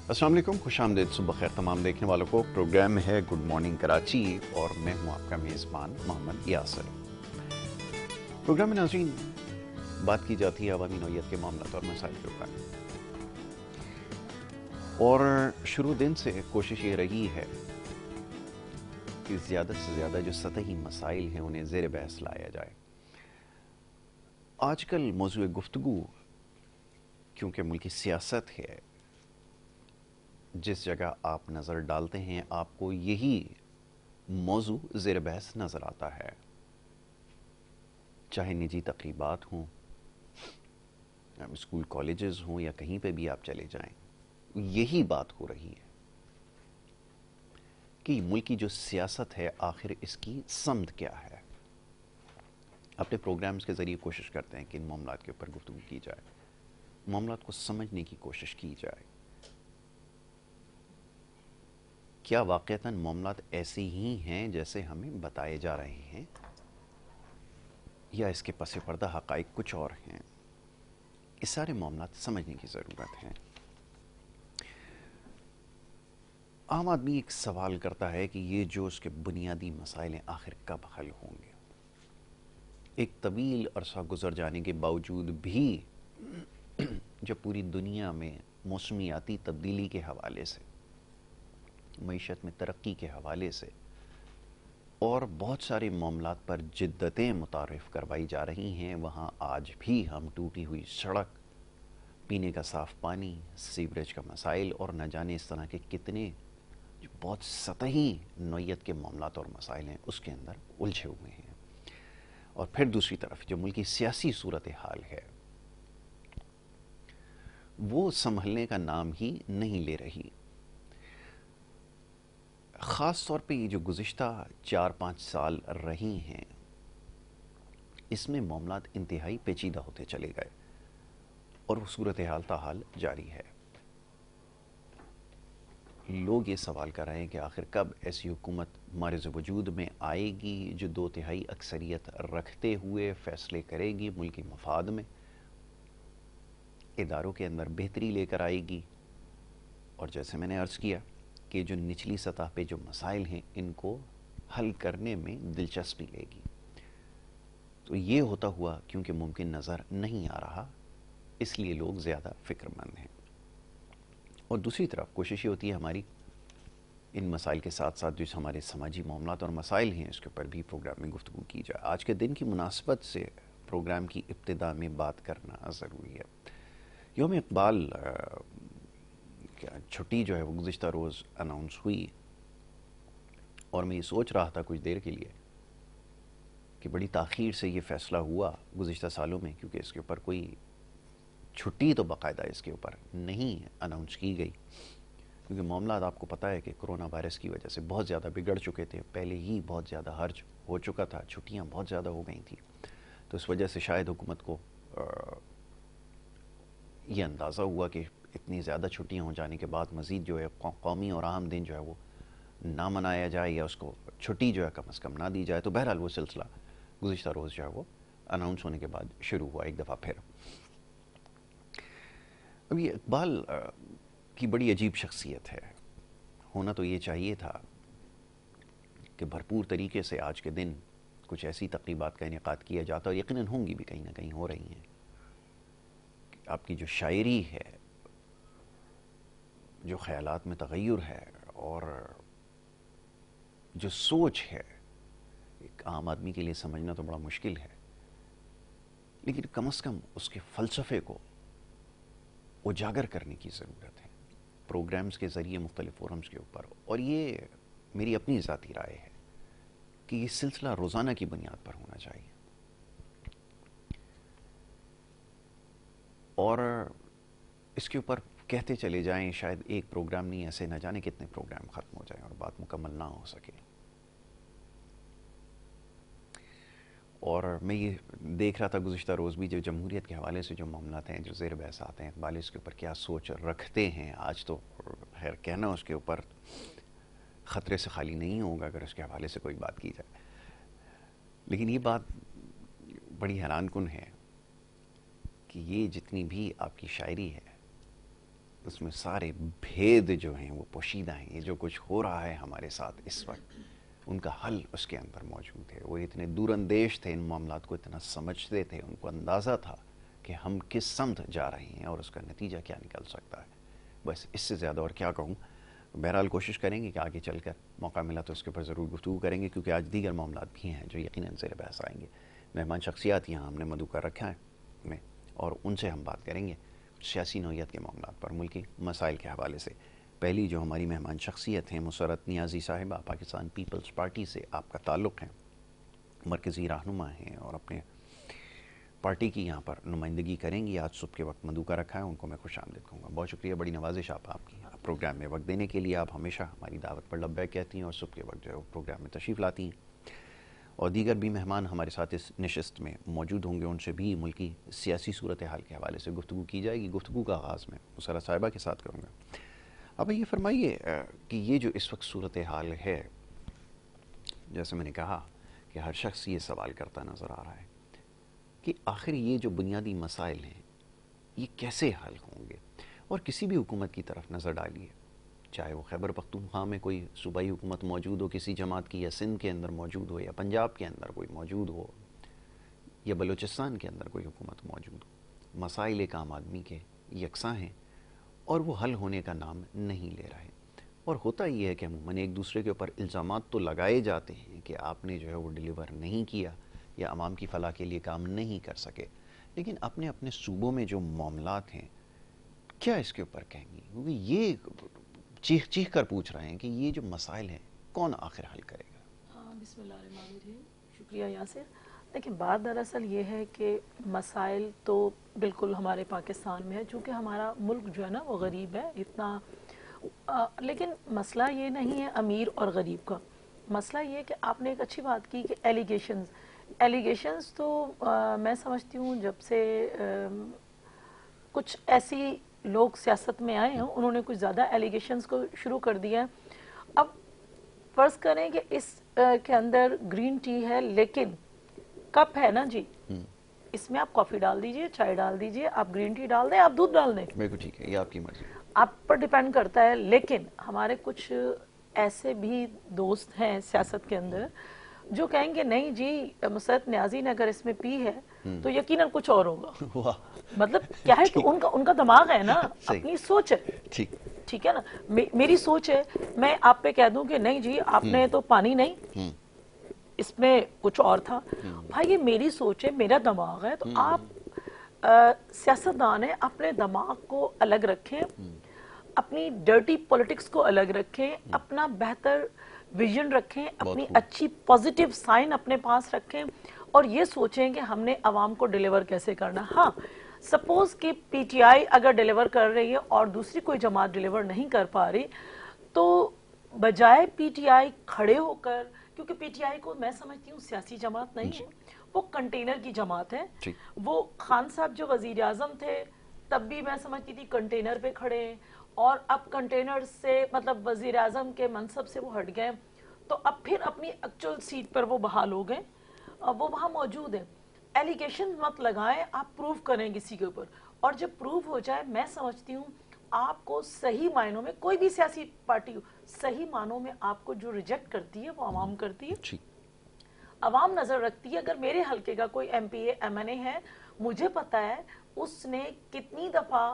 السلام علیکم، خوش آمدید، صبح بخیر تمام دیکھنے والوں کو۔ پروگرام ہے گڈ مارننگ کراچی اور میں ہوں آپ کا میزبان محمد یاسر۔ پروگرام میں ناظرین بات کی جاتی ہے عوامی نوعیت کے معاملات اور مسائل کے اوپر، اور شروع دن سے کوشش یہ رہی ہے کہ زیادہ سے زیادہ جو سطحی مسائل ہیں انہیں زیر بحث لایا جائے۔ آج کل موضوع گفتگو کیونکہ ملکی سیاست ہے، جس جگہ آپ نظر ڈالتے ہیں آپ کو یہی موضوع زیر بحث نظر آتا ہے، چاہے نجی تقریبات ہوں، اسکول کالجز ہوں، یا کہیں پہ بھی آپ چلے جائیں، یہی بات ہو رہی ہے کہ ملکی جو سیاست ہے آخر اس کی سمت کیا ہے۔ اپنے پروگرامز کے ذریعے کوشش کرتے ہیں کہ ان معاملات کے اوپر گفتگو کی جائے، معاملات کو سمجھنے کی کوشش کی جائے۔ کیا واقعتاً معاملات ایسے ہی ہیں جیسے ہمیں بتائے جا رہے ہیں، یا اس کے پس پردہ حقائق کچھ اور ہیں؟ اس سارے معاملات سمجھنے کی ضرورت ہے۔ عام آدمی ایک سوال کرتا ہے کہ یہ جو اس کے بنیادی مسائل ہیں آخر کب حل ہوں گے؟ ایک طویل عرصہ گزر جانے کے باوجود بھی جب پوری دنیا میں موسمیاتی تبدیلی کے حوالے سے، معیشت میں ترقی کے حوالے سے اور بہت سارے معاملات پر جدتیں متعارف کروائی جا رہی ہیں، وہاں آج بھی ہم ٹوٹی ہوئی سڑک، پینے کا صاف پانی، سیوریج کا مسائل اور نہ جانے اس طرح کے کتنے جو بہت سطحی نوعیت کے معاملات اور مسائل ہیں اس کے اندر الجھے ہوئے ہیں۔ اور پھر دوسری طرف جو ملکی سیاسی صورتحال ہے وہ سنبھلنے کا نام ہی نہیں لے رہی۔ خاص طور پہ یہ جو گزشتہ 4-5 سال رہی ہیں، اس میں معاملات انتہائی پیچیدہ ہوتے چلے گئے اور وہ صورتحال تاحال جاری ہے۔ لوگ یہ سوال کر رہے ہیں کہ آخر کب ایسی حکومت معرض وجود میں آئے گی جو 2/3 اکثریت رکھتے ہوئے فیصلے کرے گی ملکی مفاد میں، اداروں کے اندر بہتری لے کر آئے گی، اور جیسے میں نے عرض کیا کہ جو نچلی سطح پہ جو مسائل ہیں ان کو حل کرنے میں دلچسپی لے گی۔ تو یہ ہوتا ہوا کیونکہ ممکن نظر نہیں آ رہا، اس لیے لوگ زیادہ فکر مند ہیں۔ اور دوسری طرف کوشش یہ ہوتی ہے ہماری ان مسائل کے ساتھ ساتھ جو ہمارے سماجی معاملات اور مسائل ہیں اس کے اوپر بھی پروگرام میں گفتگو کی جائے۔ آج کے دن کی مناسبت سے پروگرام کی ابتدا میں بات کرنا ضروری ہے۔ یوم اقبال چھٹی جو ہے وہ گزشتہ روز اناؤنس ہوئی، اور میں یہ سوچ رہا تھا کچھ دیر کے لیے کہ بڑی تاخیر سے یہ فیصلہ ہوا گزشتہ سالوں میں، کیونکہ اس کے اوپر کوئی چھٹی تو باقاعدہ اس کے اوپر نہیں اناؤنس کی گئی، کیونکہ معاملات آپ کو پتہ ہے کہ کرونا وائرس کی وجہ سے بہت زیادہ بگڑ چکے تھے، پہلے ہی بہت زیادہ حرج ہو چکا تھا، چھٹیاں بہت زیادہ ہو گئی تھیں، تو اس وجہ سے شاید حکومت کو یہ اندازہ ہوا کہ اتنی زیادہ چھٹیاں ہو جانے کے بعد مزید جو ہے قومی اور عام دن جو ہے وہ نہ منایا جائے، یا اس کو چھٹی جو ہے کم از کم نہ دی جائے۔ تو بہرحال وہ سلسلہ گزشتہ روز جو ہے وہ اناؤنس ہونے کے بعد شروع ہوا ایک دفعہ پھر۔ اب یہ اقبال کی بڑی عجیب شخصیت ہے، ہونا تو یہ چاہیے تھا کہ بھرپور طریقے سے آج کے دن کچھ ایسی تقریبات کا انعقاد کیا جاتا، اور یقیناً ہوں گی بھی، کہیں نہ کہیں ہو رہی ہیں۔ آپ کی جو شاعری ہے، جو خیالات میں تغیر ہے، اور جو سوچ ہے، ایک عام آدمی کے لیے سمجھنا تو بڑا مشکل ہے، لیکن کم از کم اس کے فلسفے کو اجاگر کرنے کی ضرورت ہے پروگرامز کے ذریعے مختلف فورمز کے اوپر۔ اور یہ میری اپنی ذاتی رائے ہے کہ یہ سلسلہ روزانہ کی بنیاد پر ہونا چاہیے، اور اس کے اوپر کہتے چلے جائیں، شاید ایک پروگرام نہیں، ایسے نہ جانے کتنے پروگرام ختم ہو جائیں اور بات مکمل نہ ہو سکے۔ اور میں یہ دیکھ رہا تھا گزشتہ روز بھی جو جمہوریت کے حوالے سے جو معاملات ہیں جو زیر بحث آتے ہیں، اقبال اس کے اوپر کیا سوچ رکھتے ہیں، آج تو خیر کہنا اس کے اوپر خطرے سے خالی نہیں ہوگا اگر اس کے حوالے سے کوئی بات کی جائے، لیکن یہ بات بڑی حیران کن ہے کہ یہ جتنی بھی آپ کی شاعری ہے اس میں سارے بھید جو ہیں وہ پوشیدہ ہیں. یہ جو کچھ ہو رہا ہے ہمارے ساتھ اس وقت ان کا حل اس کے اندر موجود ہے. وہ اتنے دور اندیش تھے، ان معاملات کو اتنا سمجھتے تھے، ان کو اندازہ تھا کہ ہم کس سمت جا رہے ہیں اور اس کا نتیجہ کیا نکل سکتا ہے. بس اس سے زیادہ اور کیا کہوں. بہرحال کوشش کریں گے کہ آگے چل کر موقع ملا تو اس کے اوپر ضرور گفتگو کریں گے، کیونکہ آج دیگر معاملات بھی ہیں جو یقیناً زیر بحث آئیں گے. مہمان شخصیات یہاں ہم نے مدعو کر رکھا ہے میں، اور ان سے ہم بات کریں گے سیاسی نوعیت کے معاملات پر، ملکی مسائل کے حوالے سے. پہلی جو ہماری مہمان شخصیت ہیں مسرت نیازی صاحبہ، پاکستان پیپلز پارٹی سے آپ کا تعلق ہے، مرکزی رہنما ہیں اور اپنے پارٹی کی یہاں پر نمائندگی کریں گی. آج صبح کے وقت مدعو کا رکھا ہے، ان کو میں خوش آمدید کہوں گا. بہت شکریہ، بڑی نوازش آپ کی پروگرام میں وقت دینے کے لیے. آپ ہمیشہ ہماری دعوت پر لبیک کہتی ہیں اور صبح کے وقت جو ہے وہ پروگرام میں تشریف لاتی ہیں. اور دیگر بھی مہمان ہمارے ساتھ اس نشست میں موجود ہوں گے، ان سے بھی ملکی سیاسی صورتحال کے حوالے سے گفتگو کی جائے گی. گفتگو کا آغاز میں مسرت صاحبہ کے ساتھ کروں گا. اب یہ فرمائیے کہ یہ جو اس وقت صورتحال ہے، جیسے میں نے کہا کہ ہر شخص یہ سوال کرتا نظر آ رہا ہے کہ آخر یہ جو بنیادی مسائل ہیں یہ کیسے حل ہوں گے. اور کسی بھی حکومت کی طرف نظر ڈالیے، چاہے وہ خیبر پختونخوا میں کوئی صوبائی حکومت موجود ہو کسی جماعت کی، یا سندھ کے اندر موجود ہو، یا پنجاب کے اندر کوئی موجود ہو، یا بلوچستان کے اندر کوئی حکومت موجود ہو، مسائل ایک عام آدمی کے یکساں ہیں اور وہ حل ہونے کا نام نہیں لے رہے. اور ہوتا یہ ہے کہ عموماً ایک دوسرے کے اوپر الزامات تو لگائے جاتے ہیں کہ آپ نے جو ہے وہ ڈیلیور نہیں کیا یا عوام کی فلاح کے لیے کام نہیں کر سکے، لیکن اپنے اپنے صوبوں میں جو معاملات ہیں کیا اس کے اوپر کہیں گی؟ کیونکہ یہ چیخ چیخ کر پوچھ رہے ہیں کہ یہ جو مسائل ہیں کون آخر حل کرے گا؟ بسم اللہ الرحمن الرحیم. شکریہ یاسر. دیکھیں بات دراصل یہ ہے کہ مسائل تو بالکل ہمارے پاکستان میں ہے، چونکہ ہمارا ملک جو ہے نا وہ غریب ہے اتنا، لیکن مسئلہ یہ نہیں ہے امیر اور غریب کا. مسئلہ یہ ہے کہ آپ نے ایک اچھی بات کی کہ ایلیگیشنز تو میں سمجھتی ہوں جب سے کچھ ایسی لوگ سیاست میں آئے ہیں انہوں نے کچھ زیادہ ایلیگیشنز کو شروع کر دیا ہے. اب فرض کریں کہ اس کے اندر گرین ٹی ہے لیکن کپ ہے نا جی، اس میں آپ کافی ڈال دیجئے، چائے ڈال دیجئے، آپ گرین ٹی ڈال دیں، آپ دودھ ڈال دیں، بالکل ٹھیک ہے، یہ آپ کی مرضی، آپ پر ڈیپینڈ کرتا ہے. لیکن ہمارے کچھ ایسے بھی دوست ہیں سیاست کے اندر جو کہیں گے نہیں جی مسرت نیازی نے اگر اس میں پی ہے تو یقیناً کچھ اور ہوگا. مطلب کیا ہے کہ ان کا دماغ ہے نا، اپنی سوچ ہے، ٹھیک ہے نا. میری سوچ ہے، میں آپ پہ کہہ دوں کہ نہیں جی آپ نے تو پانی نہیں، اس میں کچھ اور تھا. بھائی یہ میری سوچ ہے، میرا دماغ ہے، تو آپ سیاستدان ہیں، اپنے دماغ کو الگ رکھیں، اپنی ڈرٹی پولیٹکس کو الگ رکھیں، اپنا بہتر ویژن رکھیں، اپنی اچھی پوزیٹیو سائن اپنے پاس رکھیں اور یہ سوچیں کہ ہم نے عوام کو ڈیلیور کیسے کرنا. ہاں سپوز کہ پی ٹی آئی اگر ڈیلیور کر رہی ہے اور دوسری کوئی جماعت ڈیلیور نہیں کر پا رہی، تو بجائے پی ٹی آئی کھڑے ہو کر، کیونکہ پی ٹی آئی کو میں سمجھتی ہوں سیاسی جماعت نہیں ہے، وہ کنٹینر کی جماعت ہے. وہ خان صاحب جو وزیر اعظم تھے تب بھی میں سمجھتی تھی کنٹینر پہ کھڑے ہیں، اور اب کنٹینر سے مطلب وزیر اعظم کے منصب سے وہ ہٹ گئے، تو اب پھر اپنی ایکچوئل سیٹ پر وہ بحال ہو گئے، وہ وہاں موجود ہیں. ایلیگیشن مت لگائیں، آپ پروف کریں کسی کے اوپر، اور جب پروف ہو جائے میں سمجھتی ہوں آپ کو صحیح معنوں میں، کوئی بھی سیاسی پارٹی ہو، صحیح معنوں میں آپ کو جو ریجیکٹ کرتی ہے وہ عوام کرتی ہے. عوام نظر رکھتی ہے. اگر میرے حلقے کا کوئی M P A M N A ہے، مجھے پتا ہے اس نے کتنی دفعہ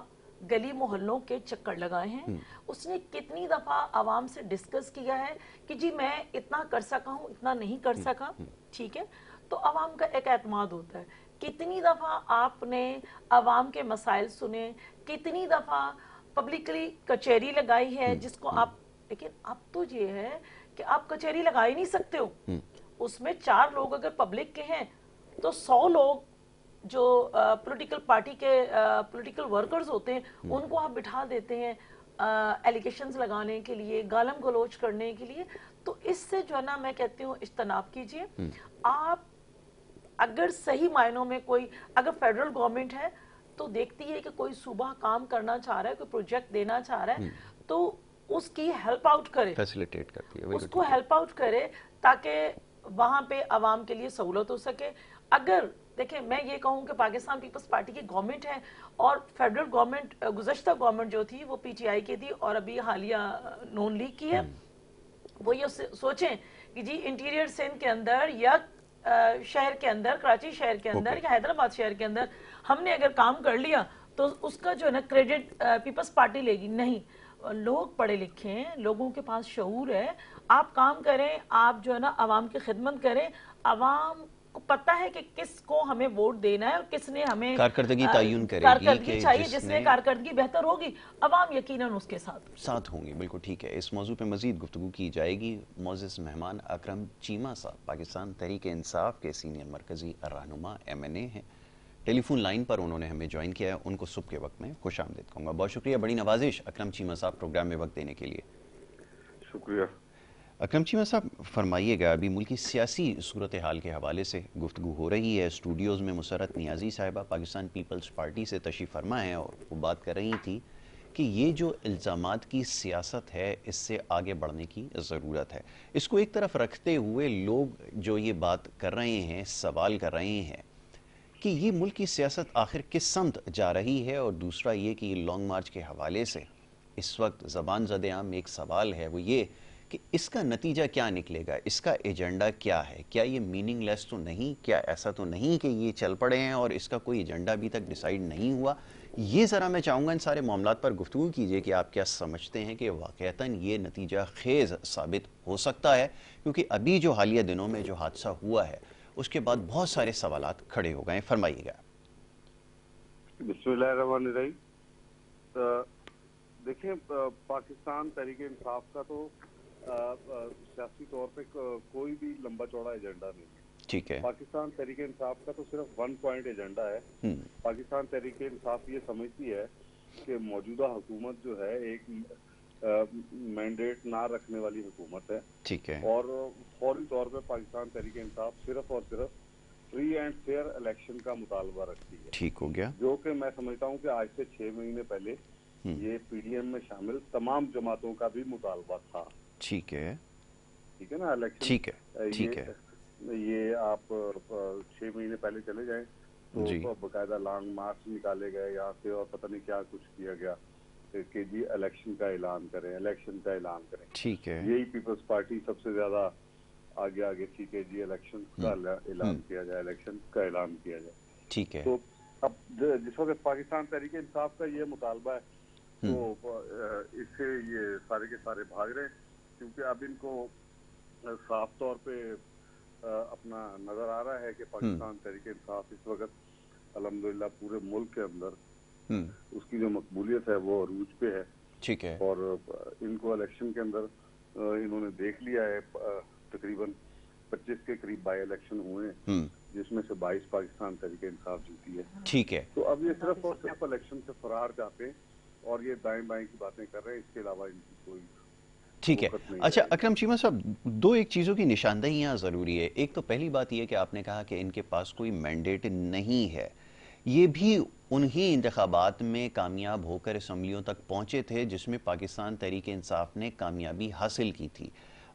گلی محلوں کے چکر لگائے ہیں، اس نے کتنی دفعہ عوام سے ڈسکس کیا ہے کہ جی میں اتنا کر سکا ہوں، اتنا نہیں کر سکا، ٹھیک ہے. تو عوام کا ایک اعتماد ہوتا ہے. کتنی دفعہ آپ نے عوام کے مسائل سنے، کتنی دفعہ پبلکلی کچہری لگائی ہے جس کو آپ، لیکن اب تو یہ ہے کہ آپ کچہری لگا ہی نہیں سکتے ہو. اس میں 4 لوگ اگر پبلک کے ہیں تو 100 لوگ جو پولیٹیکل پارٹی کے پولیٹیکل ورکرز ہوتے ہیں ان کو آپ بٹھا دیتے ہیں ایلیگیشنز لگانے کے لیے، گالم گلوچ کرنے کے لیے. تو اس سے جو ہے نا میں کہتی ہوں اجتناب کیجئے. آپ اگر صحیح معنوں میں کوئی، اگر فیڈرل گورنمنٹ ہے تو دیکھتی ہے کہ کوئی صوبہ کام کرنا چاہ رہا ہے، کوئی پروجیکٹ دینا چاہ رہا ہے تو اس کی ہیلپ آؤٹ کرے، فیسیلیٹیٹ کرتی ہے، اس کو ہیلپ آؤٹ کرے تاکہ وہاں پہ عوام کے لیے سہولت ہو سکے. اگر دیکھیں میں یہ کہوں کہ پاکستان پیپلز پارٹی کی گورنمنٹ ہے اور فیڈرل گورنمنٹ گزشتہ گورنمنٹ جو تھی وہ پی ٹی آئی کی تھی اور ابھی حالیہ نون لیگ کی ہے. وہ یہ سوچیں کہ جی انٹیریئر سندھ کے اندر یا شہر کے اندر، کراچی شہر کے اندر یا حیدرآباد شہر کے اندر ہم نے اگر کام کر لیا تو اس کا جو ہے نا کریڈٹ پیپلز پارٹی لے گی. نہیں، لوگ پڑھے لکھے ہیں، لوگوں کے پاس شعور ہے، آپ کام کریں، آپ جو ہے نا عوام کی خدمت کریں. عوام کو پتہ ہے کہ کس کو ہمیں ووٹ دینا ہے اور کس نے ہمیں کارکردگی تعین کرے گی کارکردگی کہ چاہیے. جس میں کارکردگی بہتر ہوگی عوام یقیناً اس کے ساتھ ہوں گی. بالکل ٹھیک ہے. اس موضوع پہ مزید گفتگو کی جائے گی. معزز مہمان اکرم چیمہ صاحب پاکستان تحریک انصاف کے سینئر مرکزی رہنما MNA ہیں. ٹیلی فون لائن پر انہوں نے ہمیں جوائن کیا ہے. ان کو صبح کے وقت میں خوش آمدید کہوں گا. بہت شکریہ، بڑی نوازش اکرم چیمہ صاحب پروگرام میں وقت دینے کے لیے. شکریہ. اکرم چیمہ صاحب فرمائیے گا، ابھی ملکی سیاسی صورتحال کے حوالے سے گفتگو ہو رہی ہے. اسٹوڈیوز میں مسرت نیازی صاحبہ پاکستان پیپلز پارٹی سے تشریف فرما ہیں اور وہ بات کر رہی تھی کہ یہ جو الزامات کی سیاست ہے اس سے آگے بڑھنے کی ضرورت ہے. اس کو ایک طرف رکھتے ہوئے لوگ جو یہ بات کر رہے ہیں، سوال کر رہے ہیں کہ یہ ملک کی سیاست آخر کس سمت جا رہی ہے، اور دوسرا یہ کہ یہ لانگ مارچ کے حوالے سے اس وقت زبان زد عام میں ایک سوال ہے، وہ یہ کہ اس کا نتیجہ کیا نکلے گا، اس کا ایجنڈا کیا ہے. کیا یہ میننگ لیس تو نہیں؟ کیا ایسا تو نہیں کہ یہ چل پڑے ہیں اور اس کا کوئی ایجنڈا ابھی تک ڈیسائیڈ نہیں ہوا؟ یہ ذرا میں چاہوں گا ان سارے معاملات پر گفتگو کیجئے کہ آپ کیا سمجھتے ہیں کہ واقعتاً یہ نتیجہ خیز ثابت ہو سکتا ہے، کیونکہ ابھی جو حالیہ دنوں میں جو حادثہ ہوا ہے اس کے بعد بہت سارے سوالات کھڑے ہو گئے. فرمائیے گا. بسم اللہ الرحمن الرحیم. دیکھیں، پاکستان تحریک انصاف کا تو سیاسی طور پہ کوئی بھی لمبا چوڑا ایجنڈا نہیں ہے. ٹھیک ہے. پاکستان تحریک انصاف کا تو صرف 1 پوائنٹ ایجنڈا ہے. پاکستان تحریک انصاف یہ سمجھتی ہے کہ موجودہ حکومت جو ہے ایک مینڈیٹ نہ رکھنے والی حکومت ہے. ٹھیک ہے. اور فوری طور پہ پاکستان تحریک انصاف صرف اور صرف فری اینڈ فیئر الیکشن کا مطالبہ رکھتی ہے. ٹھیک ہو گیا. جو کہ میں سمجھتا ہوں کہ آج سے 6 مہینے پہلے یہ PDM میں شامل تمام جماعتوں کا بھی مطالبہ تھا. ٹھیک ہے. ٹھیک ہے نا. الیکشن ٹھیک ہے. ٹھیک ہے. یہ آپ 6 مہینے پہلے چلے جائیں تو باقاعدہ لانگ مارچ نکالے گئے یہاں سے اور پتہ نہیں کیا کچھ کیا گیا کہ جی الیکشن کا اعلان کریں، الیکشن کا اعلان کریں. ٹھیک ہے. یہی پیپلز پارٹی سب سے زیادہ آگے تھی کہ جی الیکشن کا اعلان کیا جائے، الیکشن کا اعلان کیا جائے. ٹھیک ہے. تو اب جس وقت پاکستان تحریک انصاف کا یہ مطالبہ ہے تو اس سے یہ سارے کے سارے بھاگ رہے ہیں، کیونکہ اب ان کو صاف طور پہ اپنا نظر آ رہا ہے کہ پاکستان تحریک انصاف اس وقت الحمدللہ پورے ملک کے اندر اس کی جو مقبولیت ہے وہ عروج پہ ہے. ٹھیک ہے. اور ان کو الیکشن کے اندر انہوں نے دیکھ لیا ہے. تقریباً 25 کے قریب بائی الیکشن ہوئے ہیں جس میں سے 22 پاکستان تحریک انصاف جیتی ہے. ٹھیک ہے. تو اب یہ صرف اور صرف الیکشن سے فرار چاہتے ہیں اور یہ دائیں بائیں کی باتیں کر رہے ہیں، اس کے علاوہ ان کی کوئی. ٹھیک ہے. اچھا اکرم چیمہ صاحب، دو ایک چیزوں کی نشاندہی یہاں ضروری ہے. ایک تو پہلی بات یہ کہ آپ نے کہا کہ ان کے پاس کوئی مینڈیٹ نہیں ہے. یہ بھی انہی انتخابات میں کامیاب ہو کر اسمبلیوں تک پہنچے تھے جس میں پاکستان تحریک انصاف نے کامیابی حاصل کی تھی.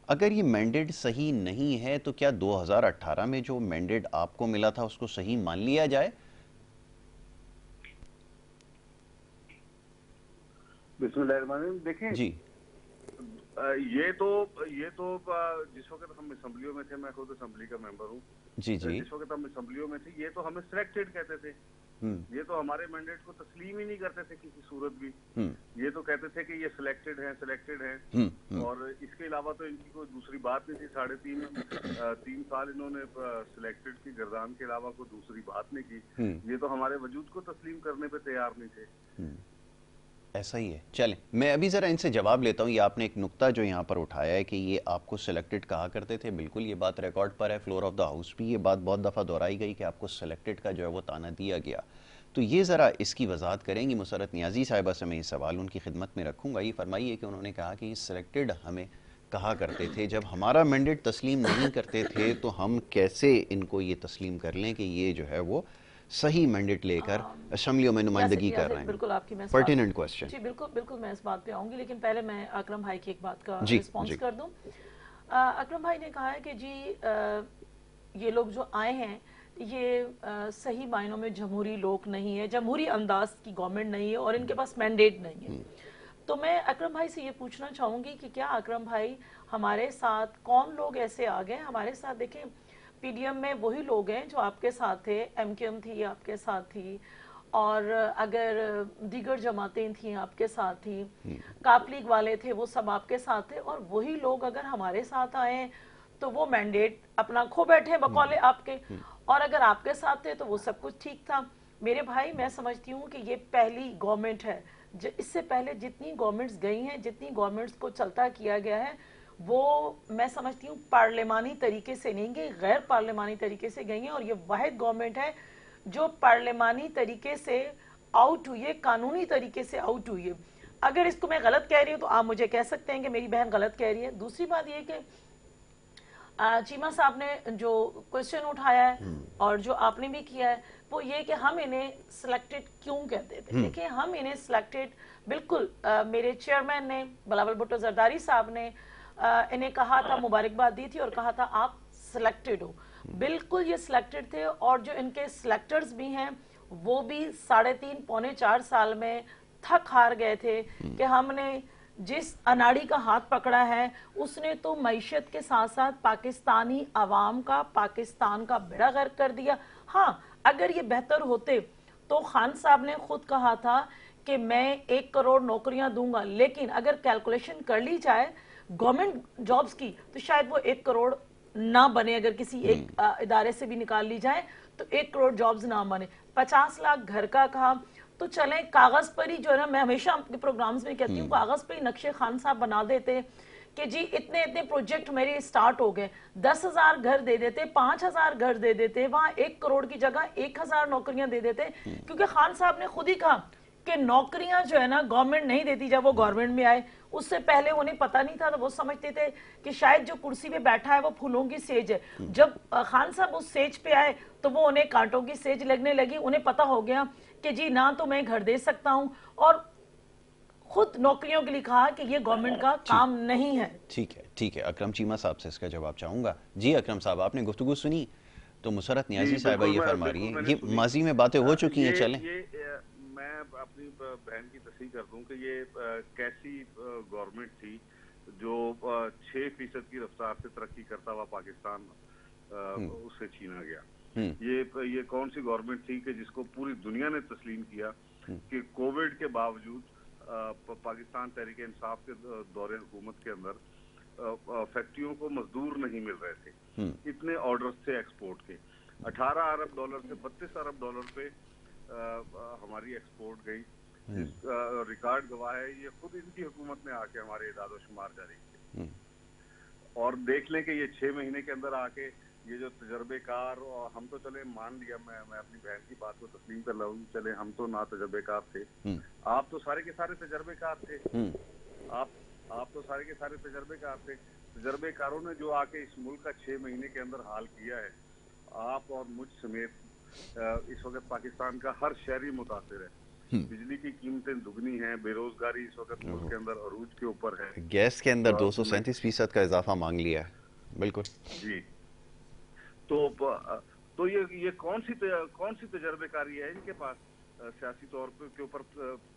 اگر یہ مینڈیٹ صحیح نہیں ہے تو کیا 2018 میں جو مینڈیٹ آپ کو ملا تھا اس کو صحیح مان لیا جائے؟ بسم اللہ الرحمن الرحیم. دیکھیں جی، یہ تو جس وقت ہم اسمبلیوں میں تھے، میں خود اسمبلی کا ممبر ہوں. جی جی. جس وقت ہم اسمبلیوں میں تھے یہ تو ہمیں سلیکٹڈ کہتے تھے. یہ تو ہمارے مینڈیٹ کو تسلیم ہی نہیں کرتے تھے کسی صورت بھی. یہ تو کہتے تھے کہ یہ سلیکٹڈ ہیں. اور اس کے علاوہ تو ان کی کوئی دوسری بات نہیں تھی. 3 سال انہوں نے سلیکٹڈ کی گردان کے علاوہ کوئی دوسری بات نہیں کی. یہ تو ہمارے وجود کو تسلیم کرنے پہ تیار نہیں تھے. ایسا ہی ہے. چلیں میں ابھی ذرا ان سے جواب لیتا ہوں. یہ آپ نے ایک نقطہ جو یہاں پر اٹھایا ہے کہ یہ آپ کو سلیکٹڈ کہا کرتے تھے، بالکل یہ بات ریکارڈ پر ہے. فلور آف دا ہاؤس بھی یہ بات بہت دفعہ دہرائی گئی کہ آپ کو سلیکٹڈ کا جو ہے وہ طعنہ دیا گیا. تو یہ ذرا اس کی وضاحت کریں گی مسرت نیازی صاحبہ سے. میں یہ سوال ان کی خدمت میں رکھوں گا. یہ فرمائیے کہ انہوں نے کہا کہ یہ سلیکٹڈ ہمیں کہا کرتے تھے، جب ہمارا مینڈیٹ تسلیم نہیں کرتے تھے تو ہم کیسے ان کو یہ تسلیم کر لیں کہ یہ جو ہے وہ صحیح مینڈیٹ لے کر اسمبلیوں میں نمائندگی کر رہے ہیں؟ بالکل آپ کی میں پرٹیننٹ کوسچن. جی بالکل میں اس بات پہ آؤں گی، لیکن پہلے میں اکرم بھائی کی ایک بات کا رسپانس کر دوں. اکرم بھائی نے کہا ہے کہ جی یہ لوگ جو آئے ہیں یہ صحیح معنوں میں جمہوری لوگ نہیں ہے، جمہوری انداز کی گورنمنٹ نہیں ہے اور ان کے پاس مینڈیٹ نہیں ہے. تو میں اکرم بھائی سے یہ پوچھنا چاہوں گی کہ کیا اکرم بھائی ہمارے ساتھ کون لوگ ایسے آ گئے ہمارے ساتھ؟ دیکھیں پی ڈی ایم میں وہی لوگ ہیں جو آپ کے ساتھ تھے، ایم کیو ایم تھی آپ کے ساتھ تھی، اور اگر دیگر جماعتیں تھیں آپ کے ساتھ تھی، کاپ لیگ والے تھے وہ سب آپ کے ساتھ تھے، اور وہی لوگ اگر ہمارے ساتھ آئے تو وہ مینڈیٹ اپنا کھو بیٹھے بقول آپ کے، اور اگر آپ کے ساتھ تھے تو وہ سب کچھ ٹھیک تھا. میرے بھائی میں سمجھتی ہوں کہ یہ پہلی گورنمنٹ ہے، اس سے پہلے جتنی گورنمنٹس گئی ہیں، جتنی گورنمنٹس کو چلتا کیا گیا ہے، وہ میں سمجھتی ہوں پارلیمانی طریقے سے نہیں گئی، غیر پارلیمانی طریقے سے گئی ہیں، اور یہ واحد گورنمنٹ ہے جو پارلیمانی طریقے سے آؤٹ ہوئی ہے، قانونی طریقے سے آؤٹ ہوئی ہے. اگر اس کو میں غلط کہہ رہی ہوں تو آپ مجھے کہہ سکتے ہیں کہ میری بہن غلط کہہ رہی ہے. دوسری بات یہ کہ چیمہ صاحب نے جو کوشچن اٹھایا ہے اور جو آپ نے بھی کیا ہے وہ یہ کہ ہم انہیں سلیکٹڈ کیوں کہتے تھے. دیکھیں ہم انہیں سلیکٹڈ بالکل میرے چیئرمین نے بلاول بھٹو زرداری صاحب نے انہیں کہا تھا، مبارکباد دی تھی اور کہا تھا آپ سلیکٹڈ ہو. بالکل یہ سلیکٹڈ تھے، اور جو ان کے سلیکٹرز بھی ہیں وہ بھی 3.5 پونے 4 سال میں تھک ہار گئے تھے کہ ہم نے جس اناڑی کا ہاتھ پکڑا ہے اس نے تو معیشت کے ساتھ ساتھ پاکستانی عوام کا، پاکستان کا بیڑا غرق کر دیا. ہاں اگر یہ بہتر ہوتے تو خان صاحب نے خود کہا تھا کہ میں 1 کروڑ نوکریاں دوں گا، لیکن اگر کیلکولیشن کر لی جائے گورنمنٹ جابز کی تو شاید وہ 1 کروڑ نہ بنے. اگر کسی ایک ادارے سے بھی نکال لی جائے تو 1 کروڑ جابز نہ بنے. 50 لاکھ گھر کا کہا تو چلیں کاغذ پر ہی جو ہے نا، میں ہمیشہ آپ کے پروگرامز میں کہتی ہوں کاغذ پر ہی نقشے خان صاحب بنا دیتے کہ جی اتنے اتنے پروجیکٹ میرے سٹارٹ ہو گئے، 10,000 گھر دے دیتے، 5,000 گھر دے دیتے، وہاں 1 کروڑ کی جگہ 1,000 نوکریاں دے دیتے. کیونکہ خان صاحب نے خود ہی کہا کہ نوکریاں جو ہے نا گورنمنٹ نہیں دیتی. جب وہ گورنمنٹ میں آئے اس سے پہلے انہیں پتہ نہیں تھا، تو وہ سمجھتے تھے کہ شاید جو کرسی پہ بیٹھا ہے وہ پھولوں کی سیج ہے. جب خان صاحب اس سیج پہ آئے تو وہ انہیں کانٹوں کی سیج لگنے لگی. انہیں پتہ ہو گیا کہ جی نہ تو میں گھر دے سکتا ہوں، اور خود نوکریوں کے لیے کہا کہ یہ گورنمنٹ کا کام نہیں ہے. ٹھیک ہے اکرم چیمہ صاحب سے اس کا جواب چاہوں گا. جی اکرم صاحب، آپ نے گفتگو سنی تو مسرت نیازی صاحبہ یہ فرما رہی ہیں، یہ ماضی میں باتیں ہو چکی ہیں. چلیں میں اپنی بہن کی تصحیح کر دوں کہ یہ کیسی گورنمنٹ تھی جو 6% کی رفتار سے ترقی کرتا ہوا پاکستان اس سے چھینا گیا. یہ کون سی گورنمنٹ تھی کہ جس کو پوری دنیا نے تسلیم کیا کہ کووڈ کے باوجود پاکستان تحریک انصاف کے دور حکومت کے اندر فیکٹریوں کو مزدور نہیں مل رہے تھے، اتنے آرڈرز تھے ایکسپورٹ کے. 18 ارب ڈالر سے 32 ارب ڈالر پہ ہماری ایکسپورٹ گئی. ریکارڈ گواہ ہے، یہ خود ان کی حکومت نے آ کے ہمارے اعداد و شمار جاری کیے. اور دیکھ لیں کہ یہ 6 مہینے کے اندر آ کے یہ جو تجربے کار، اور ہم تو چلے مان لیا، میں اپنی بہن کی بات کو تسلیم کر رہا ہوں، چلے ہم تو نہ تجربے کار تھے، آپ تو سارے کے سارے تجربے کار تھے. آپ تو سارے کے سارے تجربے کار تھے. تجربے کاروں نے جو آ کے اس ملک کا 6 مہینے کے اندر حال کیا ہے، آپ اور مجھ سمیت اس وقت پاکستان کا ہر شہری متاثر ہے. بجلی کی قیمتیں دگنی ہیں، بے روزگاری اس وقت ملک کے اندر عروج کے اوپر ہے، گیس کے اندر 237% کا اضافہ مانگ لیا ہے. بالکل جی. تو یہ کون سی تجربے کاری ہے ان کے پاس سیاسی طور کے اوپر؟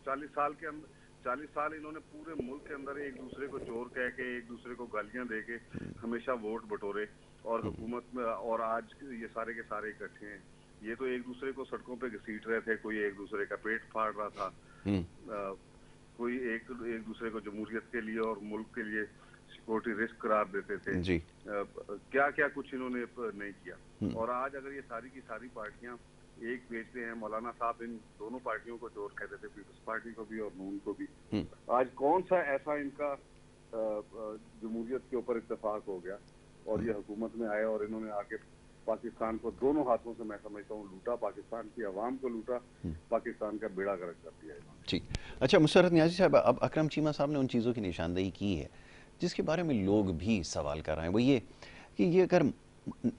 40 سال کے اندر 40 سال انہوں نے پورے ملک کے اندر ایک دوسرے کو چور کہہ کے، ایک دوسرے کو گالیاں دے کے ہمیشہ ووٹ بٹورے، اور حکومت میں، اور آج یہ سارے کے سارے اکٹھے ہیں. یہ تو ایک دوسرے کو سڑکوں پہ گھسیٹ رہے تھے، کوئی ایک دوسرے کا پیٹ پھاڑ رہا تھا، کوئی ایک دوسرے کو جمہوریت کے لیے اور ملک کے لیے سیکورٹی رسک قرار دیتے تھے. کیا کچھ انہوں نے نہیں کیا. اور آج اگر یہ ساری کی ساری پارٹیاں ایک پیج پہ ہیں، مولانا صاحب ان دونوں پارٹیوں کو چور کہتے تھے، پیپلز پارٹی کو بھی اور نون کو بھی. آج کون سا ایسا ان کا جمہوریت کے اوپر اتفاق ہو گیا اور یہ حکومت میں آئے اور انہوں نے آ کے پاکستان کو دونوں ہاتھوں سے، میں سمجھتا ہوں، لوٹا، پاکستان کی عوام کو لوٹا، پاکستان کا بیڑا غرق کر دیا. ٹھیک. اچھا مسرت نیازی صاحب، اب اکرم چیمہ صاحب نے ان چیزوں کی نشاندہی کی ہے جس کے بارے میں لوگ بھی سوال کر رہے ہیں. وہ یہ کہ یہ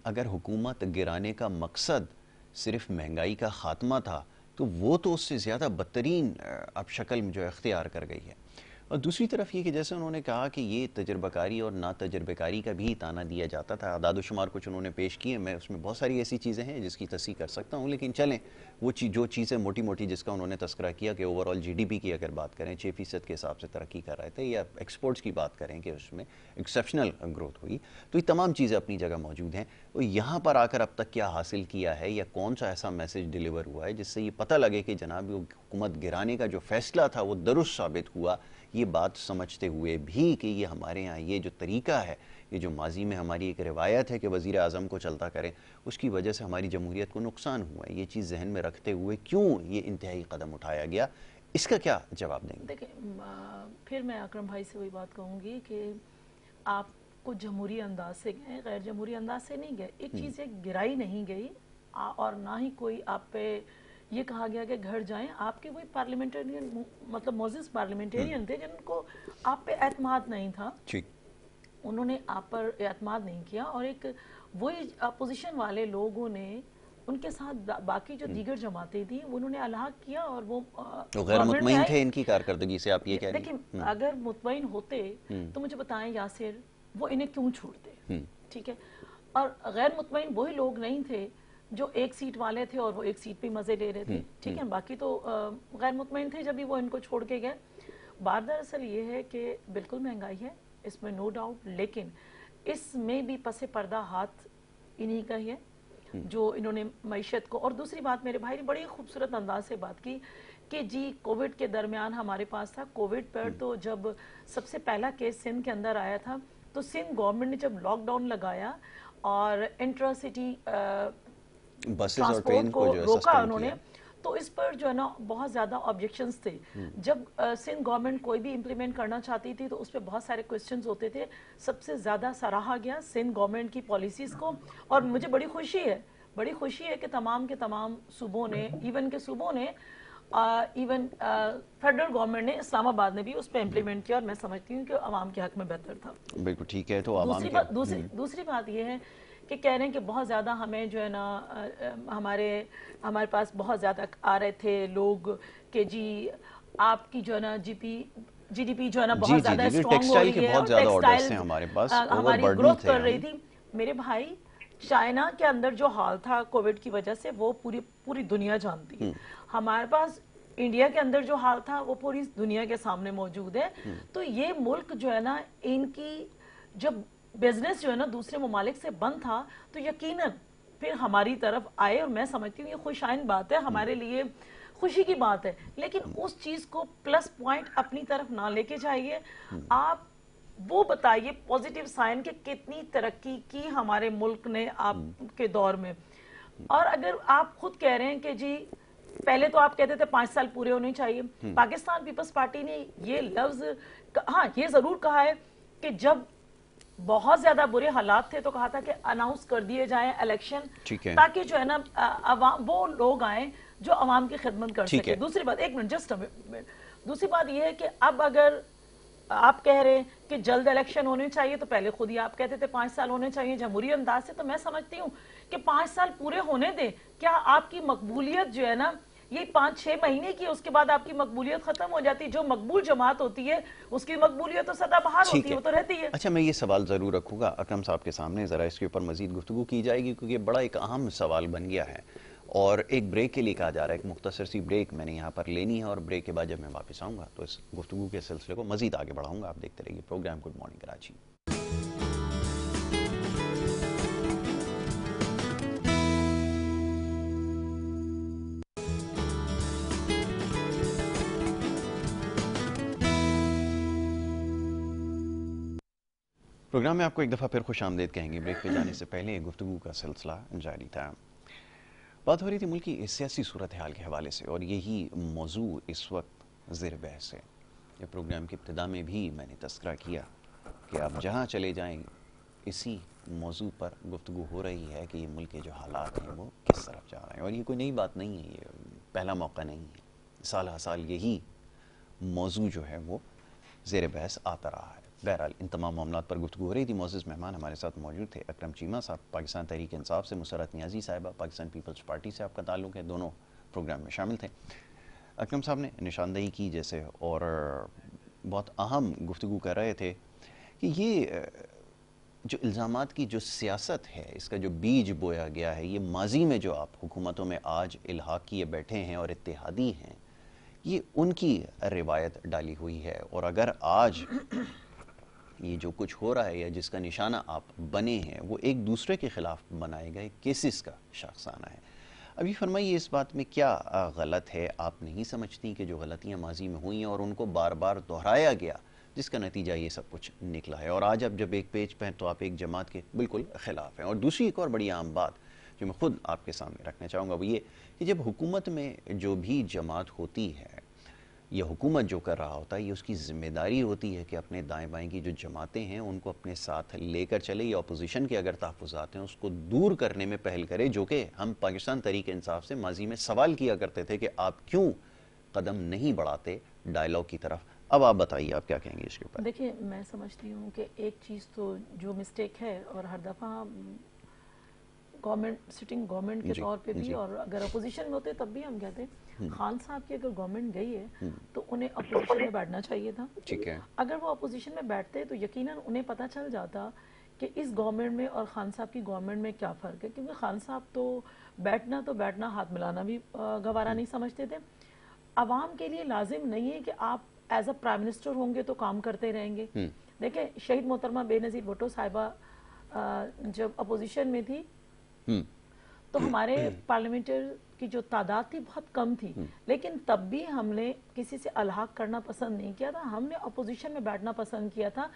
اگر حکومت گرانے کا مقصد صرف مہنگائی کا خاتمہ تھا تو وہ تو اس سے زیادہ بدترین اب شکل جو اختیار کر گئی ہے. اور دوسری طرف یہ کہ جیسے انہوں نے کہا کہ یہ تجربہ کاری اور نا تجربہ کاری کا بھی تانا دیا جاتا تھا، اعداد و شمار کچھ انہوں نے پیش کیے، میں اس میں بہت ساری ایسی چیزیں ہیں جس کی تصحیح کر سکتا ہوں، لیکن چلیں وہ جو چیزیں موٹی موٹی جس کا انہوں نے تذکرہ کیا کہ اوورآل جی ڈی پی کی اگر بات کریں 6% کے حساب سے ترقی کر رہے تھے، یا ایکسپورٹس کی بات کریں کہ اس میں ایکسیپشنل گروتھ ہوئی، تو یہ تمام چیزیں اپنی جگہ موجود ہیں. یہاں پر آ کر اب تک کیا حاصل کیا ہے یا کون سا ایسا میسج ڈیلیور ہوا ہے جس سے یہ پتہ لگے کہ جناب حکومت گرانے کا جو فیصلہ تھا وہ درست ثابت ہوا، یہ بات سمجھتے ہوئے بھی کہ یہ ہمارے ہاں یہ جو طریقہ ہے، یہ جو ماضی میں ہماری ایک روایت ہے کہ وزیر اعظم کو چلتا کریں، اس کی وجہ سے ہماری جمہوریت کو نقصان ہوا ہے، یہ چیز ذہن میں رکھتے ہوئے کیوں یہ انتہائی قدم اٹھایا گیا، اس کا کیا جواب دیں گے؟ دیکھیں پھر میں اکرم بھائی سے وہی بات کہوں گی کہ آپ کو جمہوری انداز سے گئے، غیر جمہوری انداز سے نہیں گئے. ایک چیز ہے گرائی نہیں گئی اور نہ ہی کوئی آپ پہ یہ کہا گیا کہ گھر جائیں. آپ کے وہی پارلیمنٹرین مطلب معزز پارلیمنٹرین تھے جن کو آپ پہ اعتماد نہیں تھا، انہوں نے آپ پر اعتماد نہیں کیا، اور ایک وہی اپوزیشن والے لوگوں نے ان کے ساتھ باقی جو دیگر جماعتیں تھیں انہوں نے الحاق کیا، اور وہ غیر مطمئن تھے ان کی کارکردگی سے، آپ یہ کہہ رہے ہیں؟ دیکھیں اگر مطمئن ہوتے تو مجھے بتائیں یاسر وہ انہیں کیوں چھوڑتے؟ ٹھیک ہے، اور غیر مطمئن وہی لوگ نہیں تھے جو ایک سیٹ والے تھے اور وہ ایک سیٹ پہ مزے لے رہے تھے، ٹھیک ہے، باقی تو غیر مطمئن تھے جب بھی وہ ان کو چھوڑ کے گئے. بات دراصل یہ ہے کہ بالکل مہنگائی ہے، اس میں نو ڈاؤٹ، لیکن اس میں بھی پس پردہ ہاتھ انہی کا ہی ہے جو انہوں نے معیشت کو. اور دوسری بات میرے بھائی نے بڑی خوبصورت انداز سے بات کی کہ جی کووڈ کے درمیان ہمارے پاس تھا. کووڈ پر تو جب سب سے پہلا کیس سندھ کے اندر آیا تھا تو سندھ گورنمنٹ نے جب لاک ڈاؤن لگایا اور انٹرا سٹی بسز اور ٹرین ٹرانسپورٹ کو کو جو روکا سسپینڈ انہوں نے، کیا، تو اس پر جو ہے نا بہت زیادہ آبجیکشنز تھے. جب سندھ گورنمنٹ کوئی بھی امپلیمنٹ کرنا چاہتی تھی تو اس پہ بہت سارے کوسچنز ہوتے تھے. سب سے زیادہ سراہا گیا سندھ گورنمنٹ کی پالیسیز کو، اور مجھے بڑی خوشی ہے کہ تمام کے تمام صوبوں نے، ایون کے صوبوں نے، ایون فیڈرل گورنمنٹ نے، اسلام آباد نے بھی اس پہ امپلیمنٹ کیا، اور میں سمجھتی ہوں کہ عوام کے حق میں بہتر تھا. بالکل ٹھیک ہے. تو عوام کے دوسری بات یہ ہے کہ کہہ رہے ہیں کہ بہت زیادہ ہمیں جو ہے نا ہمارے پاس بہت زیادہ آ رہے تھے لوگ کہ جی آپ کی جو ہے نا جی ڈی پی جو ہے نا بہت زیادہ اسٹرانگ ہو رہی ہے، اور ٹیکسٹائل ہماری گروتھ کر رہی تھی. میرے بھائی چائنا کے اندر جو حال تھا کووڈ کی وجہ سے وہ پوری دنیا جانتی ہے. ہمارے پاس انڈیا کے اندر جو حال تھا وہ پوری دنیا کے سامنے موجود ہے. تو یہ ملک جو ہے نا ان کی جب بزنس جو ہے نا دوسرے ممالک سے بند تھا تو یقیناً پھر ہماری طرف آئے، اور میں سمجھتی ہوں یہ خوش آئند بات ہے، ہمارے لیے خوشی کی بات ہے. لیکن اس چیز کو پلس پوائنٹ اپنی طرف نہ لے کے جائیے. آپ وہ بتائیے پوزیٹیو سائن کہ کتنی ترقی کی ہمارے ملک نے آپ کے دور میں. اور اگر آپ خود کہہ رہے ہیں کہ جی پہلے تو آپ کہتے تھے 5 سال پورے ہونے چاہیے، پاکستان پیپلز پارٹی نے یہ لفظ ہاں یہ ضرور کہا ہے کہ جب بہت زیادہ برے حالات تھے تو کہا تھا کہ اناؤنس کر دیے جائیں الیکشن، تاکہ جو ہے نا وہ لوگ آئیں جو عوام کی خدمت کر سکے. دوسری بات، ایک منٹ جسٹ دوسری بات یہ ہے کہ اب اگر آپ کہہ رہے ہیں کہ جلد الیکشن ہونے چاہیے تو پہلے خود ہی آپ کہتے تھے 5 سال ہونے چاہیے جمہوری انداز سے. تو میں سمجھتی ہوں کہ 5 سال پورے ہونے دیں. کیا آپ کی مقبولیت جو ہے نا یہ 5-6 مہینے کی، اس کے بعد آپ کی مقبولیت ختم ہو جاتی. جو مقبول جماعت ہوتی ہے اس کی مقبولیت تو سدا بہار ہوتی ہے، وہ تو رہتی ہے. اچھا میں یہ سوال ضرور رکھوں گا اکرم صاحب کے سامنے، ذرا اس کے اوپر مزید گفتگو کی جائے گی کیونکہ بڑا ایک اہم سوال بن گیا ہے، اور ایک بریک کے لیے کہا جا رہا ہے. ایک مختصر سی بریک میں نے یہاں پر لینی ہے، اور بریک کے بعد جب میں واپس آؤں گا تو اس گفتگو کے سلسلے کو مزید آگے بڑھاؤں گا. آپ دیکھتے رہیے program good morning Karachi. Program میں آپ کو ایک دفعہ پھر خوش آمدید کہیں گے. بریک پہ جانے سے پہلے گفتگو کا سلسلہ جاری تھا. بات ہو رہی تھی ملک کی سیاسی صورتحال کے حوالے سے، اور یہی موضوع اس وقت زیر بحث ہے. یہ پروگرام کی ابتدا میں بھی میں نے تذکرہ کیا کہ آپ جہاں چلے جائیں اسی موضوع پر گفتگو ہو رہی ہے کہ یہ ملک کے جو حالات ہیں وہ کس طرف جا رہے ہیں. اور یہ کوئی نئی بات نہیں ہے، یہ پہلا موقع نہیں ہے. سال ہر سال یہی موضوع جو ہے وہ زیر بحث آتا رہا ہے. بہرحال ان تمام معاملات پر گفتگو ہو رہی تھی. معزز مہمان ہمارے ساتھ موجود تھے اکرم چیمہ صاحب پاکستان تحریک انصاف سے، مسرت نیازی صاحبہ پاکستان پیپلز پارٹی سے آپ کا تعلق ہے، دونوں پروگرام میں شامل تھے. اکرم صاحب نے نشاندہی کی جیسے، اور بہت اہم گفتگو کر رہے تھے کہ یہ جو الزامات کی جو سیاست ہے، اس کا جو بیج بویا گیا ہے، یہ ماضی میں جو آپ حکومتوں میں آج الحاق کیے بیٹھے ہیں اور اتحادی ہیں، یہ ان کی روایت ڈالی ہوئی ہے. اور اگر آج یہ جو کچھ ہو رہا ہے یا جس کا نشانہ آپ بنے ہیں وہ ایک دوسرے کے خلاف بنائے گئے کیسز کا شاخسانہ ہے. ابھی فرمائیے اس بات میں کیا غلط ہے؟ آپ نہیں سمجھتی کہ جو غلطیاں ماضی میں ہوئی ہیں اور ان کو بار بار دہرایا گیا جس کا نتیجہ یہ سب کچھ نکلا ہے، اور آج اب جب ایک پیج پہ ہیں تو آپ ایک جماعت کے بالکل خلاف ہیں؟ اور دوسری ایک اور بڑی عام بات جو میں خود آپ کے سامنے رکھنا چاہوں گا وہ یہ کہ جب حکومت میں جو بھی جماعت ہوتی ہے یہ حکومت جو کر رہا ہوتا ہے، یہ اس کی ذمہ داری ہوتی ہے کہ اپنے دائیں بائیں کی جو جماعتیں ہیں ان کو اپنے ساتھ لے کر چلے، یا اپوزیشن کے اگر تحفظات ہیں اس کو دور کرنے میں پہل کرے، جو کہ ہم پاکستان تحریک انصاف سے ماضی میں سوال کیا کرتے تھے کہ آپ کیوں قدم نہیں بڑھاتے ڈائیلاگ کی طرف. اب آپ بتائیے آپ کیا کہیں گے اس کے اوپر؟ دیکھیں، میں سمجھتی ہوں کہ ایک چیز تو جو مسٹیک ہے، اور ہر دفعہ گورنمنٹ سٹنگ گورنمنٹ کے طور پہ بھی، اور اگر اپوزیشن میں ہوتے تب بھی ہم کہتے ہیں خان صاحب کی اگر گورنمنٹ گئی ہے تو انہیں اپوزیشن میں بیٹھنا چاہیے تھا. ٹھیک ہے. اگر وہ اپوزیشن میں بیٹھتے تو یقیناً انہیں پتہ چل جاتا کہ اس گورنمنٹ میں اور خان صاحب کی گورنمنٹ میں کیا فرق ہے، کیونکہ خان صاحب تو بیٹھنا ہاتھ ملانا بھی گوارا نہیں سمجھتے تھے. عوام کے لیے لازم نہیں ہے کہ آپ ایز اے پرائم منسٹر ہوں گے تو کام کرتے رہیں گے. دیکھیں، شہید محترمہ بے نظیر بھٹو صاحبہ جب اپوزیشن میں تھی تو ہمارے پارلیمنٹر کی جو تعداد تھی بہت کم تھی، لیکن تب بھی ہم نے کسی سے الحاق کرنا پسند نہیں کیا تھا. ہم نے اپوزیشن میں بیٹھنا پسند کیا تھا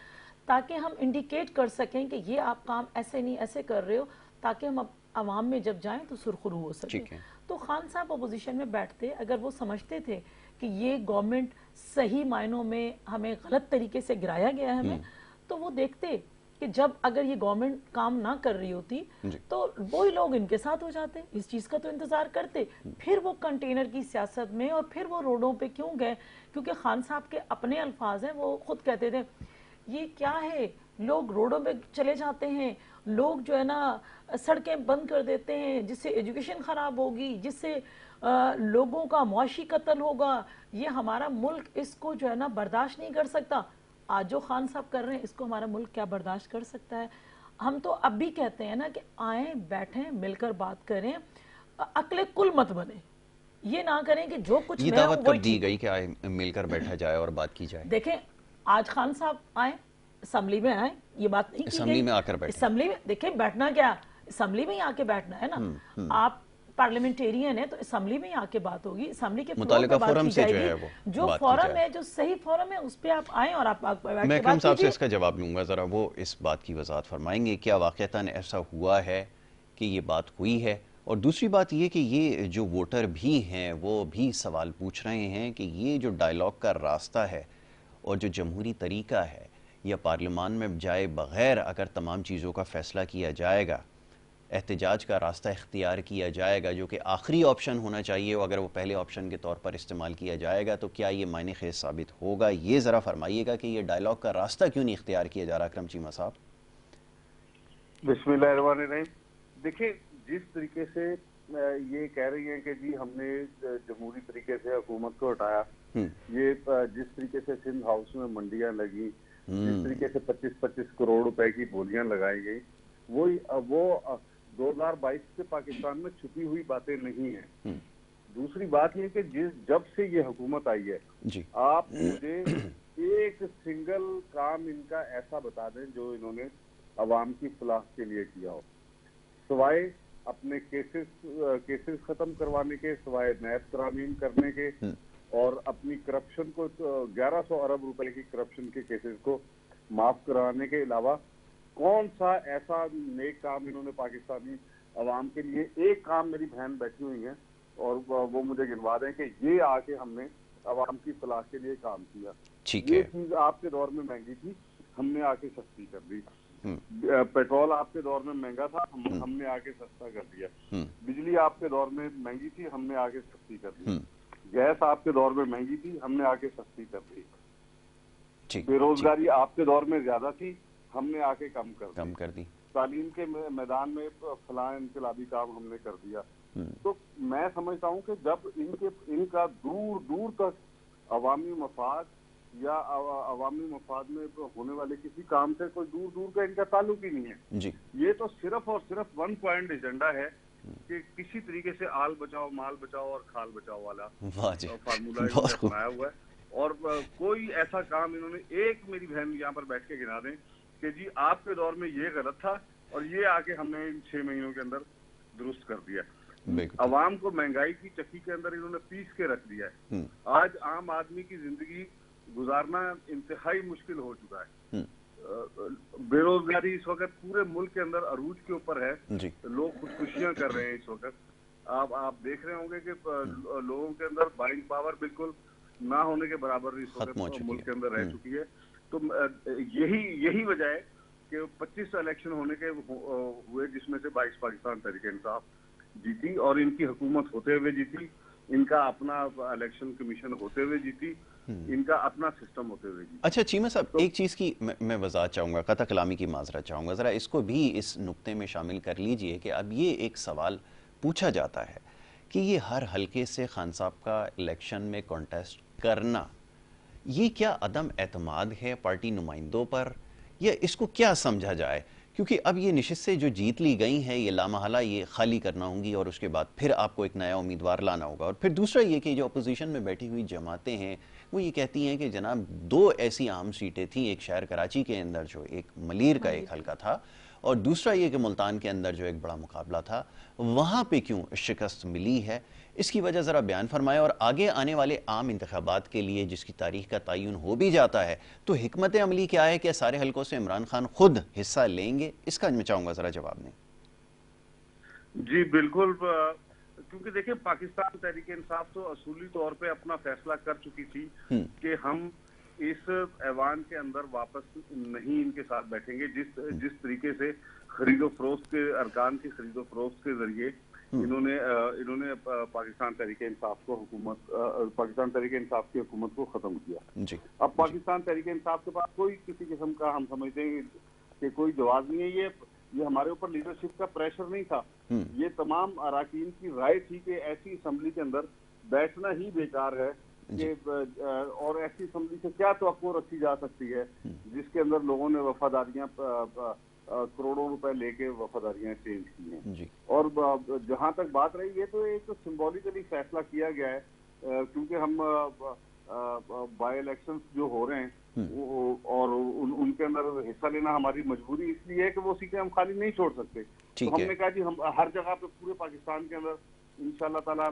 تاکہ ہم انڈیکیٹ کر سکیں کہ یہ آپ کام ایسے نہیں ایسے کر رہے ہو، تاکہ ہم عوام میں جب جائیں تو سرخرو ہو سکے. تو خان صاحب اپوزیشن میں بیٹھتے اگر وہ سمجھتے تھے کہ یہ گورنمنٹ صحیح معنوں میں ہمیں غلط طریقے سے گرایا گیا ہے ہمیں، تو وہ دیکھتے کہ جب اگر یہ گورنمنٹ کام نہ کر رہی ہوتی تو وہی لوگ ان کے ساتھ ہو جاتے. اس چیز کا تو انتظار کرتے. پھر وہ کنٹینر کی سیاست میں اور پھر وہ روڈوں پہ کیوں گئے؟ کیونکہ خان صاحب کے اپنے الفاظ ہیں، وہ خود کہتے تھے یہ کیا ہے، لوگ روڈوں پہ چلے جاتے ہیں، لوگ جو ہے نا سڑکیں بند کر دیتے ہیں، جس سے ایجوکیشن خراب ہوگی، جس سے لوگوں کا معاشی قتل ہوگا، یہ ہمارا ملک اس کو جو ہے نا برداشت نہیں کر سکتا. آج جو خان صاحب کر رہے ہیں اس کو ہمارا ملک کیا برداشت کر سکتا ہے؟ ہم تو اب بھی کہتے ہیں نا کہ آئیں بیٹھیں مل کر بات کریں، عقل کل مت بنے، یہ نہ کریں کہ جو کچھ یہ میں ہوں دعوت وہی کب دی گئی کہ آئے مل کر بیٹھا جائے اور بات کی جائے؟ دیکھیں، آج خان صاحب آئیں اسمبلی میں آئیں، یہ بات نہیں کی اسمبلی گئی. میں آ کر بیٹھے. اسمبلی میں دیکھیں بیٹھنا کیا، اسمبلی میں ہی آ کے بیٹھنا ہے نا. آپ پارلیمنٹیرین ہے تو اسمبلی میں ہی آ کے بات ہوگی، اسمبلی کے فلور پہ بات کی جائے گی. جو فورم ہے، جو صحیح فورم ہے اس پہ آپ آئیں اور آپ بیٹھ کے میں اکرم بات صاحب سے کیجئے. اس کا جواب لوں گا، ذرا وہ اس بات کی وضاحت فرمائیں گے کیا واقعتاً ایسا ہوا ہے کہ یہ بات ہوئی ہے؟ اور دوسری بات یہ کہ یہ جو ووٹر بھی ہیں وہ بھی سوال پوچھ رہے ہیں کہ یہ جو ڈائیلاگ کا راستہ ہے اور جو جمہوری طریقہ ہے، یا پارلیمان میں جائے بغیر اگر تمام چیزوں کا فیصلہ کیا جائے گا، احتجاج کا راستہ اختیار کیا جائے گا جو کہ آخری آپشن ہونا چاہیے، اگر وہ پہلے آپشن کے طور پر استعمال کیا جائے گا تو کیا یہ معنی خیز ثابت ہوگا؟ یہ ذرا فرمائیے گا کہ یہ ڈائیلاگ کا راستہ کیوں نہیں اختیار کیا جا رہا اکرم چیمہ صاحب؟ بسم اللہ الرحمن الرحیم. دیکھیں، جس طریقے سے یہ کہہ رہی ہیں کہ جی ہم نے جمہوری طریقے سے حکومت کو ہٹایا، یہ جس طریقے سے سندھ ہاؤس میں منڈیاں لگی، جس طریقے سے 25-25 کروڑ روپے کی بولیاں لگائی گئی، وہ 2022 سے پاکستان میں چھپی ہوئی باتیں نہیں ہیں. دوسری بات یہ کہ جب سے یہ حکومت آئی ہے، آپ مجھے ایک سنگل کام ان کا ایسا بتا دیں جو انہوں نے عوام کی فلاح کے لیے کیا ہو، سوائے اپنے کیسز ختم کروانے کے، سوائے نیب ترامیم کرنے کے، اور اپنی کرپشن کو 1100 ارب روپے کی کرپشن کے کیسز کو معاف کرانے کے علاوہ کون سا ایسا نیک کام انہوں نے پاکستانی عوام کے لیے؟ ایک کام میری بہن بیٹھی ہوئی ہیں اور وہ مجھے گنوا دیں کہ یہ آ کے ہم نے عوام کی فلاح کے لیے کام کیا. یہ چیز آپ کے دور میں مہنگی تھی، ہم نے آ کے سستی کر دی. پیٹرول آپ کے دور میں مہنگا تھا، ہم نے آ کے سستا کر دیا. بجلی آپ کے دور میں مہنگی تھی، ہم نے آ کے سستی کر دی. گیس آپ کے دور میں مہنگی تھی، ہم نے آ کے سستی کر دی. بے روزگاری آپ کے دور میں زیادہ تھی، ہم نے آ کے کم کر دی. تعلیم کے میدان میں فلاں انقلابی کام ہم نے کر دیا. تو میں سمجھتا ہوں کہ جب ان کا دور دور تک عوامی مفاد یا عوامی مفاد میں ہونے والے کسی کام سے کوئی دور دور کا ان کا تعلق ہی نہیں ہے جی. یہ تو صرف اور صرف 1 پوائنٹ ایجنڈا ہے کہ کسی طریقے سے آل بچاؤ مال بچاؤ اور کھال بچاؤ والا فارمولا انہوں نے اپنایا ہوا ہے. اور کوئی ایسا کام انہوں نے ایک میری بہن یہاں پر بیٹھ کے گنا دیں کہ جی آپ کے دور میں یہ غلط تھا اور یہ آ کے ہم نے ان 6 مہینوں کے اندر درست کر دیا. عوام کو مہنگائی کی چکی کے اندر انہوں نے پیس کے رکھ دیا ہے. آج عام آدمی کی زندگی گزارنا انتہائی مشکل ہو چکا ہے. بے روزگاری اس وقت پورے ملک کے اندر عروج کے اوپر ہے. لوگ خودکشیاں کر رہے ہیں اس وقت. آپ دیکھ رہے ہوں گے کہ لوگوں کے اندر بائنگ پاور بالکل نہ ہونے کے برابر اس وقت ملک کے اندر رہ چکی ہے. تو یہی وجہ ہے کہ 25 الیکشن ہونے کے ہوئے جس میں سے 22 پاکستان تحریک انصاف جیتی اور ان کی حکومت ہوتے ہوئے جیتی, ان کا اپنا الیکشن کمیشن ہوتے ہوئے جیتی, ان کا اپنا سسٹم ہوتے ہوئے جیتی. اچھا چیمہ صاحب ایک چیز کی میں وضاحت چاہوں گا, قطع کلامی کی معذرت چاہوں گا, ذرا اس کو بھی اس نقطے میں شامل کر لیجئے کہ اب یہ ایک سوال پوچھا جاتا ہے کہ یہ ہر حلقے سے خان صاحب کا الیکشن میں کانٹیسٹ کرنا, یہ کیا عدم اعتماد ہے پارٹی نمائندوں پر, یا اس کو کیا سمجھا جائے؟ کیونکہ اب یہ نشستیں جو جیت لی گئی ہیں یہ لامحالہ یہ خالی کرنا ہوں گی اور اس کے بعد پھر آپ کو ایک نیا امیدوار لانا ہوگا. اور پھر دوسرا یہ کہ جو اپوزیشن میں بیٹھی ہوئی جماعتیں ہیں وہ یہ کہتی ہیں کہ جناب 2 ایسی اہم سیٹیں تھیں, ایک شہر کراچی کے اندر جو ایک ملیر کا ایک حلقہ تھا, اور دوسرا یہ کہ ملتان کے اندر جو ایک بڑا مقابلہ تھا, وہاں پہ کیوں شکست ملی ہے؟ اس کی وجہ ذرا بیان فرمائے. اور آگے آنے والے عام انتخابات کے لیے جس کی تاریخ کا تعین ہو بھی جاتا ہے تو حکمت عملی کیا ہے کہ سارے حلقوں سے عمران خان خود حصہ لیں گے؟ اس کا میں چاہوں گا ذرا جواب دیں. جی بالکل, کیونکہ دیکھیں پاکستان تحریک انصاف تو اصولی طور پہ اپنا فیصلہ کر چکی تھی کہ ہم اس ایوان کے اندر واپس نہیں ان کے ساتھ بیٹھیں گے. جس طریقے سے خرید و فروخت کے ارکان کی خرید و فروخت کے ذریعے انہوں نے پاکستان تحریک انصاف کی حکومت کو ختم کیا. اب پاکستان تحریک انصاف کے پاس کوئی کسی قسم کا ہم سمجھتے ہیں کہ کوئی جواز نہیں ہے. یہ ہمارے اوپر لیڈرشپ کا پریشر نہیں تھا, یہ تمام اراکین کی رائے تھی کہ ایسی اسمبلی کے اندر بیٹھنا ہی بیکار ہے کہ اور ایسی اسمبلی سے کیا توقع رکھی جا سکتی ہے جس کے اندر لوگوں نے وفاداریاں کروڑوں روپے لے کے وفاداریاں چینج کی ہیں. اور جہاں تک بات رہی یہ تو ایک سمبولیکلی فیصلہ کیا گیا ہے, کیونکہ ہم بائی الیکشنز جو ہو رہے ہیں اور ان کے اندر حصہ لینا ہماری مجبوری اس لیے ہے کہ وہ سیٹیں ہم خالی نہیں چھوڑ سکتے. تو ہم نے کہا جی ہم ہر جگہ پہ پورے پاکستان کے اندر انشاءاللہ تعالیٰ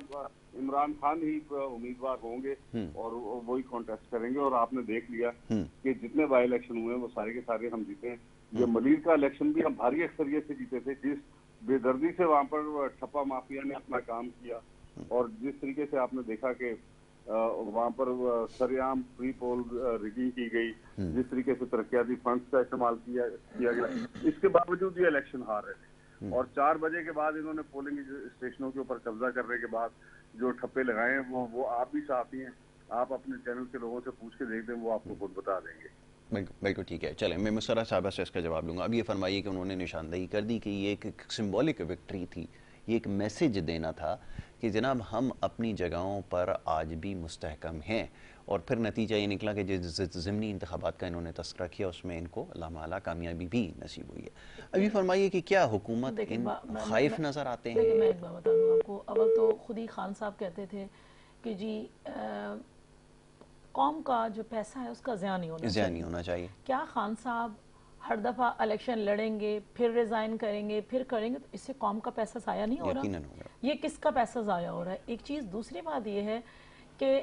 عمران خان ہی امیدوار ہوں گے اور وہی کانٹیسٹ کریں گے. اور آپ نے دیکھ لیا کہ جتنے بائی الیکشن ہوئے وہ سارے کے سارے ہم جیتے ہیں. یہ ملیر کا الیکشن بھی ہم بھاری اکثریت سے جیتے تھے, جس بے دردی سے وہاں پر ٹھپا مافیا نے اپنا کام کیا اور جس طریقے سے آپ نے دیکھا کہ وہاں پر سریعام پری پول ریگنگ کی گئی, جس طریقے سے ترقیاتی فنڈز کا استعمال کیا گیا, اس کے باوجود یہ الیکشن ہار رہے تھے. اور 4 بجے کے بعد انہوں نے پولنگ اسٹیشنوں کے اوپر قبضہ کرنے کے بعد جو ٹھپے لگائے ہیں وہ آپ بھی صحافی ہیں, آپ اپنے چینل کے لوگوں سے پوچھ کے دیکھ دیں, وہ آپ کو خود بتا دیں گے. بالکل ٹھیک ہے, چلیں میں مسرہ صاحبہ سے اس کا جواب لوں گا. اب یہ فرمائیے کہ انہوں نے نشاندہی کر دی کہ یہ ایک سمبولک وکٹری تھی, یہ ایک میسیج دینا تھا کہ جناب ہم اپنی جگہوں پر آج بھی مستحکم ہیں, اور پھر نتیجہ یہ نکلا کہ جس ضمنی انتخابات کا انہوں نے تذکرہ کیا اس میں ان کو لامحالہ کامیابی بھی نصیب ہوئی ہے. ابھی فرمائیے کہ کیا حکومت ان خائف نظر آتے ہیں؟ میں ایک بات بتا دوں آپ کو. اول تو خود ہی خان صاحب کہتے تھے کہ جی قوم کا جو پیسہ ہے اس کا ضیاع نہیں ہونا چاہیے. کیا خان صاحب ہر دفعہ الیکشن لڑیں گے پھر ریزائن کریں گے پھر کریں گے تو اس سے قوم کا پیسہ ضائع نہیں ہو رہا؟ یہ کس کا پیسہ ضائع ہو رہا ہے؟ ایک چیز. دوسری بات یہ ہے کہ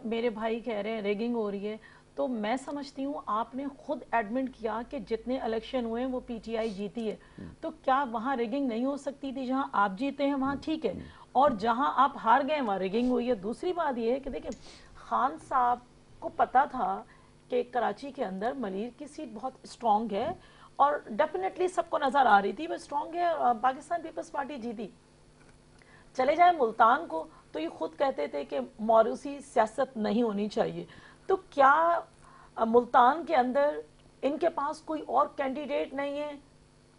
میرے بھائی کہہ رہے ہیں ریگنگ ہو رہی ہے, تو میں سمجھتی ہوں آپ نے خود ایڈمنٹ کیا کہ جتنے الیکشن ہوئے ہیں وہ پی ٹی آئی جیتی ہے, تو کیا وہاں ریگنگ نہیں ہو سکتی تھی؟ جہاں آپ جیتے ہیں وہاں ٹھیک ہے, اور جہاں آپ ہار گئے وہاں ریگنگ ہوئی ہے. دوسری بات یہ ہے کہ دیکھیں خان صاحب کو پتا تھا کہ کراچی کے اندر ملیر کی سیٹ بہت اسٹرانگ ہے اور ڈیفینیٹلی سب کو نظر آ رہی تھی وہ اسٹرانگ ہے, پاکستان پیپلز پارٹی جیتی. چلے جائے ملتان کو تو یہ خود کہتے تھے کہ موروثی سیاست نہیں ہونی چاہیے. تو کیا ملتان کے اندر ان کے پاس کوئی اور کینڈیڈیٹ نہیں ہے؟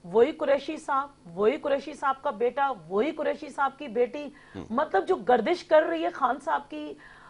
وہی قریشی صاحب, وہی قریشی صاحب کا بیٹا, وہی قریشی صاحب کی بیٹی, مطلب جو گردش کر رہی ہے خان صاحب کی